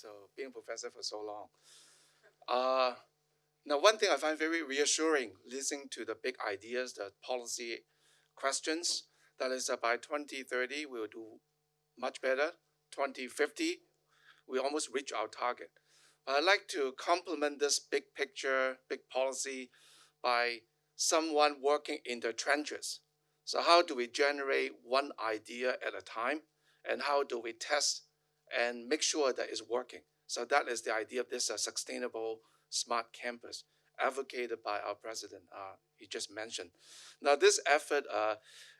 So being a professor for so long. Now, one thing I find very reassuring, listening to the big ideas, the policy questions, that is that by 2030, we will do much better. 2050, we almost reach our target. But I'd like to complement this big picture, big policy by someone working in the trenches. So how do we generate one idea at a time? And how do we test and make sure that it's working? So that is the idea of this sustainable smart campus advocated by our president, he just mentioned. Now, this effort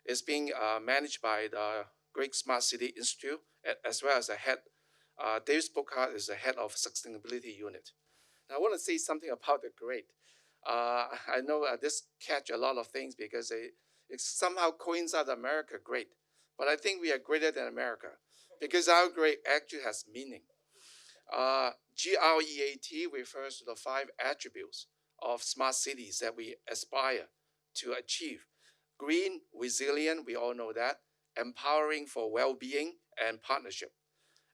is being managed by the Great Smart City Institute, as well as the head, Dave Spokart is the head of sustainability unit. Now, I want to say something about the GREAT. I know this catch a lot of things because it somehow coincides America great. But I think we are greater than America because our great actually has meaning. GREAT refers to the 5 attributes of smart cities that we aspire to achieve. Green, resilient, we all know that. Empowering for well-being and partnership.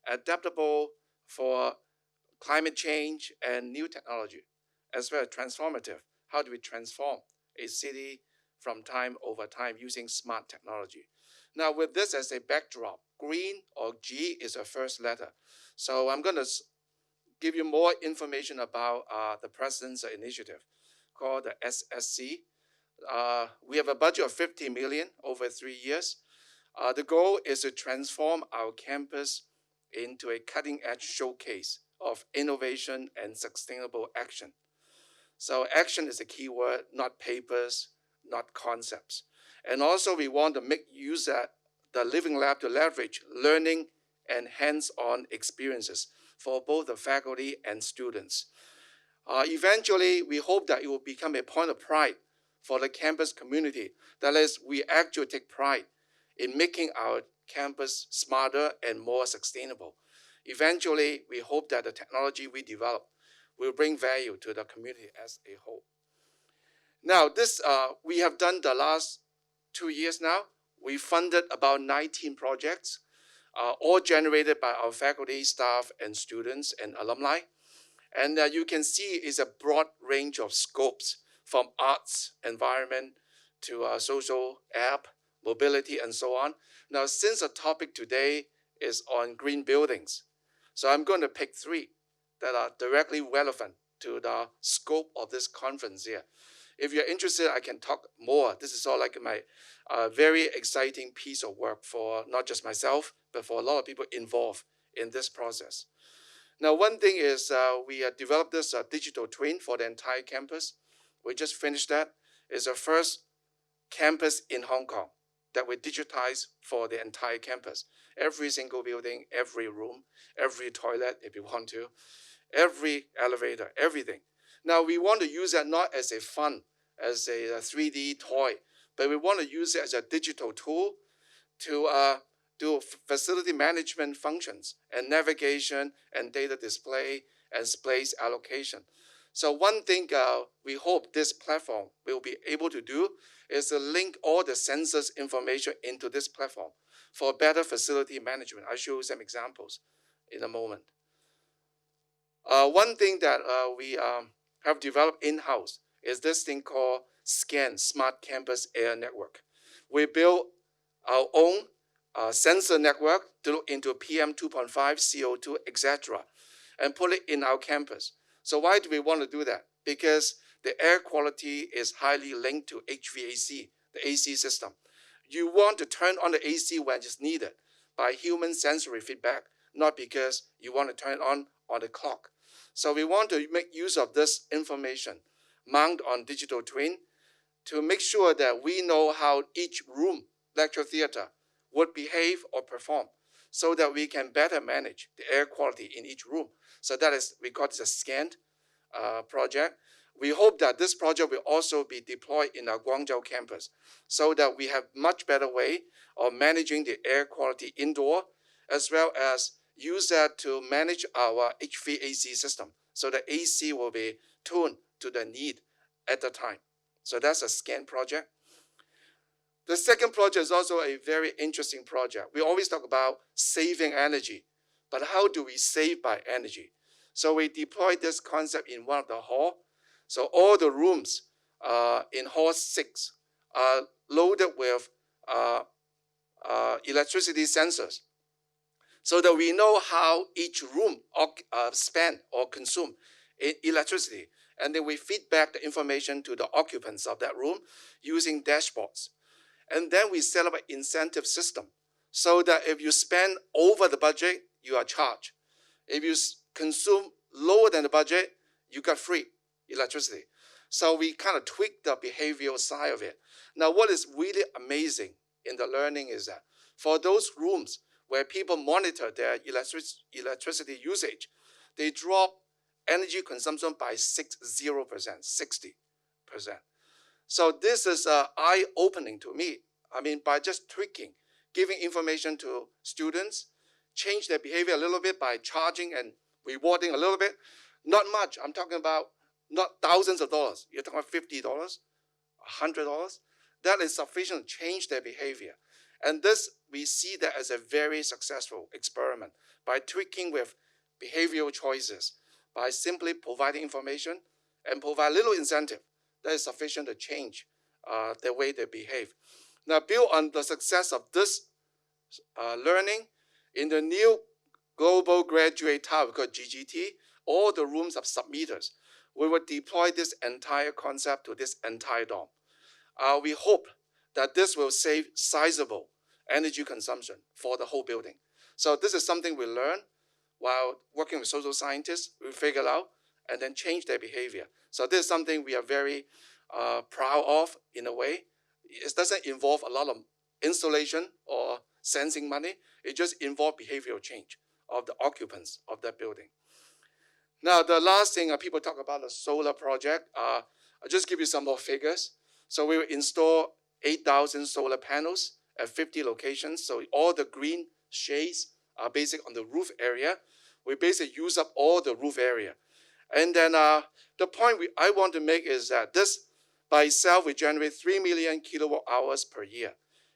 Adaptable for climate change and new technology, as well as transformative. How do we transform a city from time over time using smart technology? Now, with this as a backdrop, green or G is the first letter. So I'm going to give you more information about the president's initiative called the SSC. We have a budget of 50 million over 3 years. The goal is to transform our campus into a cutting-edge showcase of innovation and sustainable action. So action is a key word, not papers, not concepts. And also we want to make use of the Living Lab to leverage learning and hands-on experiences for both the faculty and students. Eventually, we hope that it will become a point of pride for the campus community. That is, we actually take pride in making our campus smarter and more sustainable. Eventually, we hope that the technology we develop will bring value to the community as a whole. Now, this we have done the last 2 years now. We funded about 19 projects, all generated by our faculty, staff, and students and alumni. And you can see it's a broad range of scopes from arts, environment, to social app, mobility, and so on. Now, since the topic today is on green buildings, so I'm going to pick 3 that are directly relevant to the scope of this conference here. If you're interested, I can talk more. This is all like my very exciting piece of work for not just myself, but for a lot of people involved in this process. Now, one thing is we developed this digital twin for the entire campus. We just finished that. It's the first campus in Hong Kong that we digitize for the entire campus. Every single building, every room, every toilet, if you want to, every elevator, everything. Now, we want to use that not as a fun, as a 3D toy, but we want to use it as a digital tool to do facility management functions and navigation and data display and space allocation. So one thing we hope this platform will be able to do is to link all the sensors information into this platform for better facility management. I'll show you some examples in a moment. One thing that we have developed in-house is this thing called SCAN, Smart Campus Air Network. We built our own sensor network to look into PM 2.5, CO2, etc., and put it in our campus. So why do we want to do that? Because the air quality is highly linked to HVAC, the AC system. You want to turn on the AC when it's needed by human sensory feedback, not because you want to turn it on the clock. So we want to make use of this information mounted on digital twin to make sure that we know how each room, lecture theater, would behave or perform so that we can better manage the air quality in each room. So that is, we call this a scanned project. We hope that this project will also be deployed in our Guangzhou campus so that we have much better way of managing the air quality indoor, as well as use that to manage our HVAC system so the AC will be tuned to the need at the time. So that's a scan project. The second project is also a very interesting project. We always talk about saving energy, but how do we save by energy? So we deployed this concept in one of the hall. So all the rooms in hall 6 are loaded with electricity sensors, so that we know how each room spend or consume electricity. And then we feed back the information to the occupants of that room using dashboards. And then we set up an incentive system so that if you spend over the budget, you are charged. If you consume lower than the budget, you got free electricity. So we kind of tweak the behavioral side of it. Now, what is really amazing in the learning is that for those rooms where people monitor their electricity usage, they drop energy consumption by 60%. So this is eye-opening to me. I mean, by just tweaking, giving information to students, change their behavior a little bit by charging and rewarding a little bit. Not much. I'm talking about not thousands of dollars. You're talking about $50, $100. That is sufficient to change their behavior. And this, we see that as a very successful experiment by tweaking with behavioral choices, by simply providing information and provide little incentive that is sufficient to change the way they behave. Now, build on the success of this learning, in the new Global Graduate Tower called GGT, all the rooms have sub-meters. We will deploy this entire concept to this entire dorm. We hope that this will save sizable energy consumption for the whole building. So this is something we learn while working with social scientists. We figure out and then change their behavior. So this is something we are very proud of in a way. It doesn't involve a lot of installation or sensing money. It just involves behavioral change of the occupants of that building. Now, the last thing people talk about the solar project. I'll just give you some more figures. So we will install 8,000 solar panels at 50 locations. So all the green shades are basically on the roof area. We basically use up all the roof area. And then the point I want to make is that this by itself will generate 3 million kilowatt hours per year,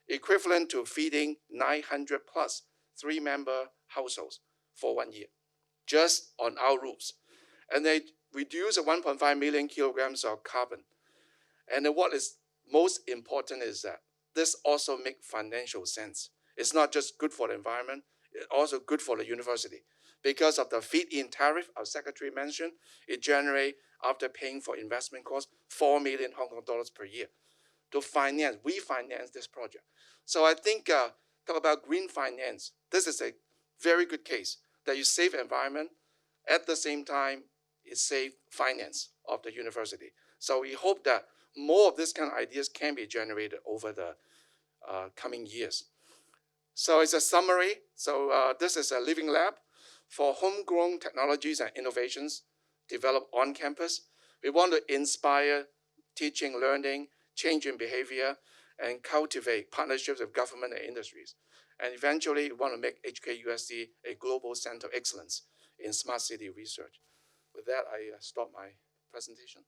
equivalent to feeding 900 plus 3-member households for 1 year, just on our roofs. And they reduce 1.5 million kilograms of carbon. And then what is most important is that this also makes financial sense. It's not just good for the environment, it's also good for the university. Because of the feed-in tariff our secretary mentioned, it generates, after paying for investment costs, 4 million Hong Kong dollars per year to refinance this project. So I think, talk about green finance, this is a very good case that you save environment, at the same time, it saves finance of the university. So we hope that more of this kind of ideas can be generated over the coming years. So it's a summary. So this is a living lab for homegrown technologies and innovations developed on campus. We want to inspire teaching, learning, change in behavior, and cultivate partnerships with government and industries. And eventually, we want to make HKUST a global center of excellence in smart city research. With that, I stop my presentation.